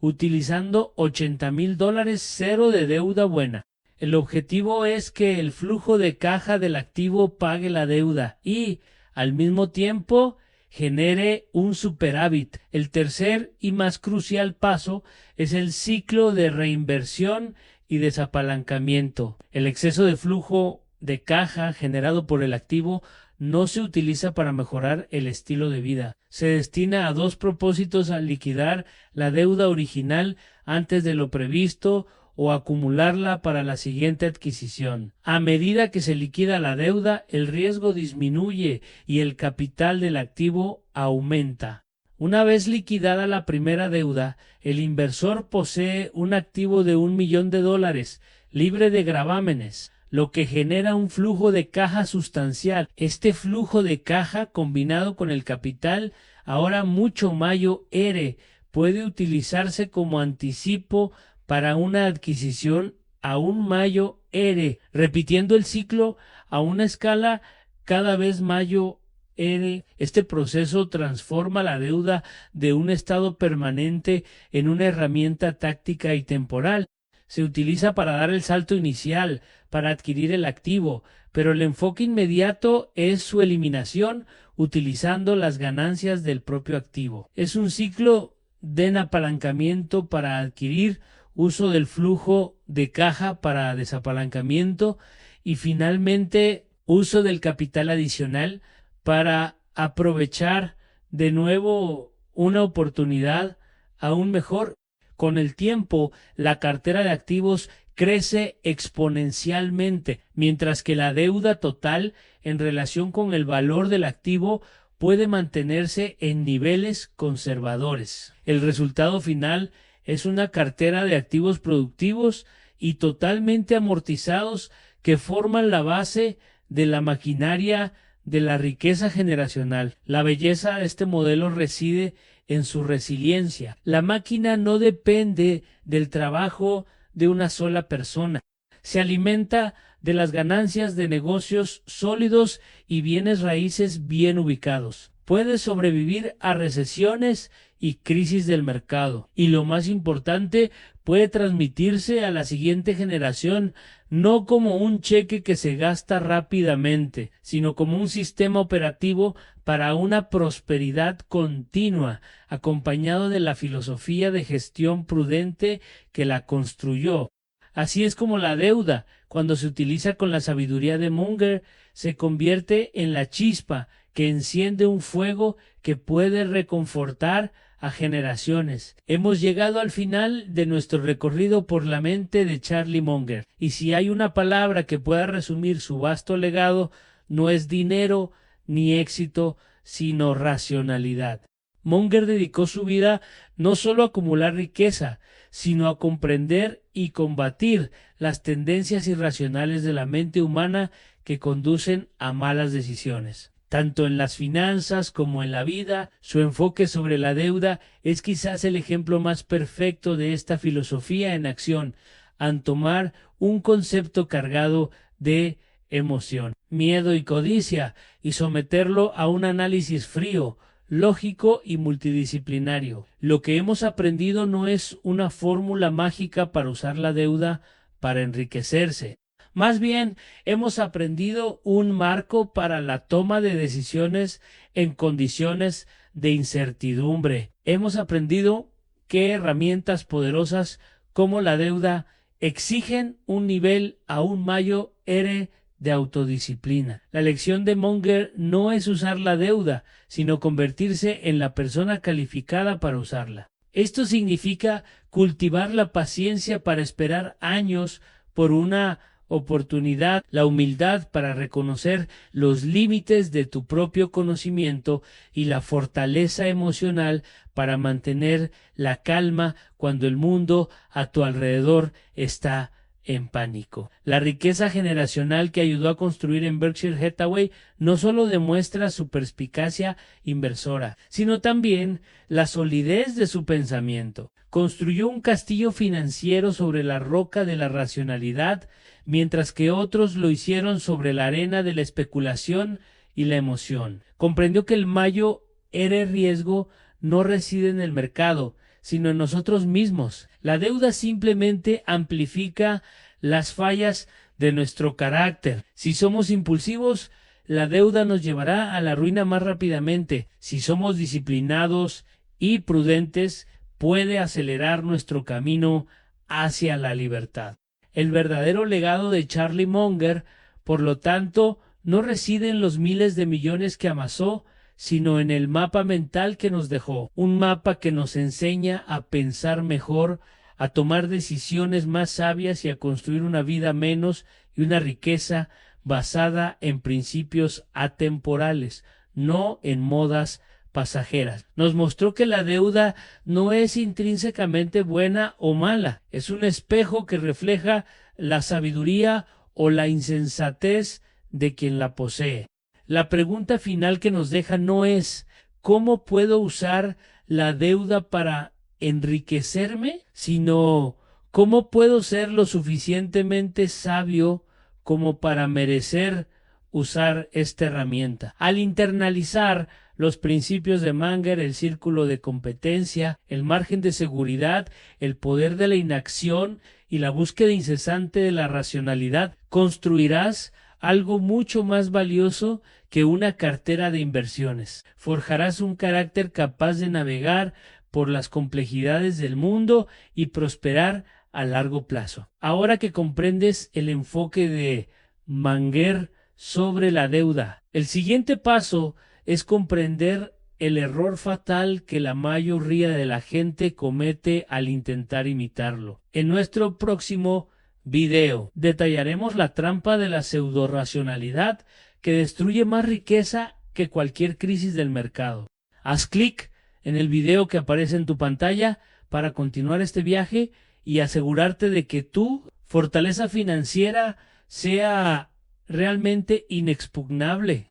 utilizando $80,000 cero de deuda buena. El objetivo es que el flujo de caja del activo pague la deuda y, al mismo tiempo, genere un superávit. El tercer y más crucial paso es el ciclo de reinversión y desapalancamiento. El exceso de flujo de caja generado por el activo no se utiliza para mejorar el estilo de vida. Se destina a dos propósitos: a liquidar la deuda original antes de lo previsto o acumularla para la siguiente adquisición. A medida que se liquida la deuda, el riesgo disminuye y el capital del activo aumenta. Una vez liquidada la primera deuda, el inversor posee un activo de $1.000.000 libre de gravámenes, lo que genera un flujo de caja sustancial. Este flujo de caja, combinado con el capital, ahora mucho mayor, puede utilizarse como anticipo para una adquisición aún mayor, repitiendo el ciclo a una escala cada vez mayor. Este proceso transforma la deuda de un estado permanente en una herramienta táctica y temporal. Se utiliza para dar el salto inicial, para adquirir el activo, pero el enfoque inmediato es su eliminación utilizando las ganancias del propio activo. Es un ciclo de apalancamiento para adquirir, uso del flujo de caja para desapalancamiento y finalmente uso del capital adicional para aprovechar de nuevo una oportunidad aún mejor. Con el tiempo, la cartera de activos crece exponencialmente, mientras que la deuda total en relación con el valor del activo puede mantenerse en niveles conservadores. El resultado final es una cartera de activos productivos y totalmente amortizados que forman la base de la maquinaria de la riqueza generacional. La belleza de este modelo reside en su resiliencia. La máquina no depende del trabajo de una sola persona. Se alimenta de las ganancias de negocios sólidos y bienes raíces bien ubicados. Puede sobrevivir a recesiones y crisis del mercado. Y lo más importante, puede transmitirse a la siguiente generación no como un cheque que se gasta rápidamente, sino como un sistema operativo para una prosperidad continua, acompañado de la filosofía de gestión prudente que la construyó. Así es como la deuda, cuando se utiliza con la sabiduría de Munger, se convierte en la chispa que enciende un fuego que puede reconfortar a generaciones. Hemos llegado al final de nuestro recorrido por la mente de Charlie Munger, y si hay una palabra que pueda resumir su vasto legado, no es dinero ni éxito, sino racionalidad. Munger dedicó su vida no solo a acumular riqueza, sino a comprender y combatir las tendencias irracionales de la mente humana que conducen a malas decisiones. Tanto en las finanzas como en la vida, su enfoque sobre la deuda es quizás el ejemplo más perfecto de esta filosofía en acción, al tomar un concepto cargado de emoción, miedo y codicia, y someterlo a un análisis frío, lógico y multidisciplinario. Lo que hemos aprendido no es una fórmula mágica para usar la deuda para enriquecerse. Más bien, hemos aprendido un marco para la toma de decisiones en condiciones de incertidumbre. Hemos aprendido que herramientas poderosas como la deuda exigen un nivel aún mayor de autodisciplina. La lección de Munger no es usar la deuda, sino convertirse en la persona calificada para usarla. Esto significa cultivar la paciencia para esperar años por una oportunidad, la humildad para reconocer los límites de tu propio conocimiento y la fortaleza emocional para mantener la calma cuando el mundo a tu alrededor está en pánico. La riqueza generacional que ayudó a construir en Berkshire Hathaway no solo demuestra su perspicacia inversora, sino también la solidez de su pensamiento. Construyó un castillo financiero sobre la roca de la racionalidad, mientras que otros lo hicieron sobre la arena de la especulación y la emoción. Comprendió que el mayor riesgo no reside en el mercado, sino en nosotros mismos. La deuda simplemente amplifica las fallas de nuestro carácter. Si somos impulsivos, la deuda nos llevará a la ruina más rápidamente. Si somos disciplinados y prudentes, puede acelerar nuestro camino hacia la libertad. El verdadero legado de Charlie Munger, por lo tanto, no reside en los miles de millones que amasó, sino en el mapa mental que nos dejó, un mapa que nos enseña a pensar mejor, a tomar decisiones más sabias y a construir una vida menos y una riqueza basada en principios atemporales, no en modas pasajeras. Nos mostró que la deuda no es intrínsecamente buena o mala, es un espejo que refleja la sabiduría o la insensatez de quien la posee. La pregunta final que nos deja no es ¿cómo puedo usar la deuda para enriquecerme?, sino ¿cómo puedo ser lo suficientemente sabio como para merecer usar esta herramienta? Al internalizar los principios de Munger, el círculo de competencia, el margen de seguridad, el poder de la inacción y la búsqueda incesante de la racionalidad, construirás algo mucho más valioso que una cartera de inversiones. Forjarás un carácter capaz de navegar por las complejidades del mundo y prosperar a largo plazo. Ahora que comprendes el enfoque de Munger sobre la deuda, el siguiente paso es comprender el error fatal que la mayoría de la gente comete al intentar imitarlo. En nuestro próximo video detallaremos la trampa de la pseudo-racionalidad que destruye más riqueza que cualquier crisis del mercado. Haz clic en el video que aparece en tu pantalla para continuar este viaje y asegurarte de que tu fortaleza financiera sea realmente inexpugnable.